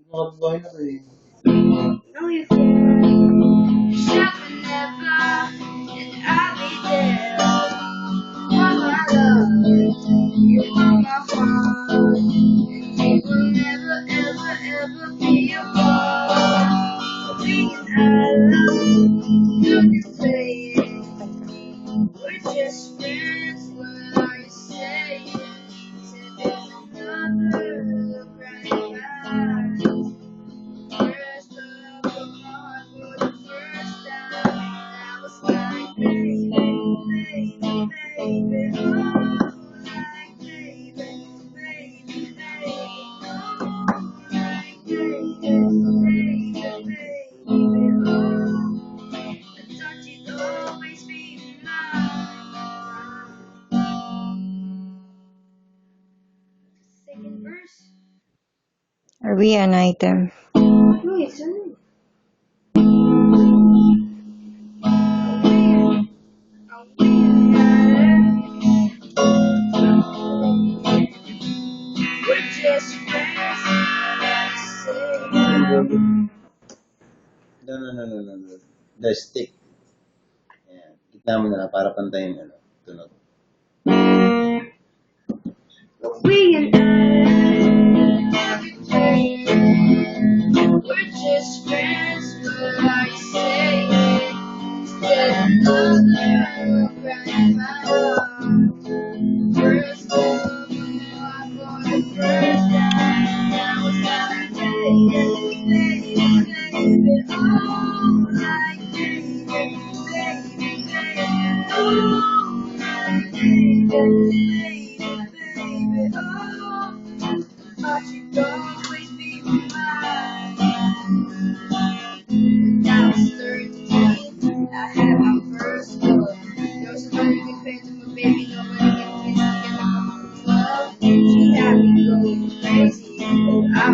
Nakabuhay na to eh. No, you can. You shall never, and I'll be there. You are my love, you are my heart, and we will never, ever, ever be apart. We and I, you can say it. We're just friends, what are you saying? Said there's another right now. First love of my heart for the first time. I was like, baby, baby, baby, oh, like baby, baby, baby, oh, like baby, baby, baby, oh. I thought you'd always be mine. Second verse. Are we an item? No, it's not. We're just friends, like say. No. The stick. Ayan. Gitna mo na lang para pantay yung ano. Tunog. We and I, we're just friends, but I say that another right now. First love, for the first time, I was like, baby, baby, oh, like baby, baby, oh, like baby, oh, but you'd always be mine. I was 13, I had my first love. There was somebody who painted my baby, nobody can kiss together from love. She had me going crazy, I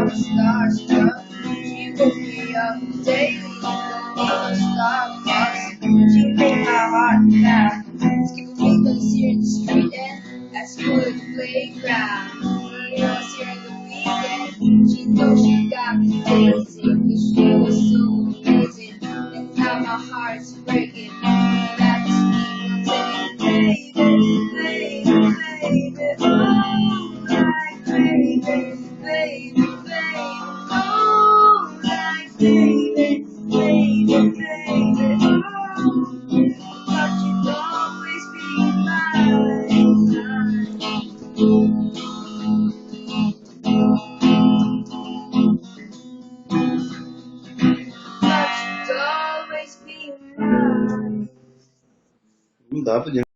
was starstruck. She woke me up daily, don't need no Starbucks. She made my heart pound. Skipping me cause here in the street and at school at the playground. When I was here on the weekend, she knows she got me crazy, cause she was so amazing. And now my heart's breaking, but I just keep on saying, baby, baby, baby, oh, like baby, baby, baby, oh, like baby, baby, baby, oh. But you'd always be mine. But you'd always be mine. Dapat yun.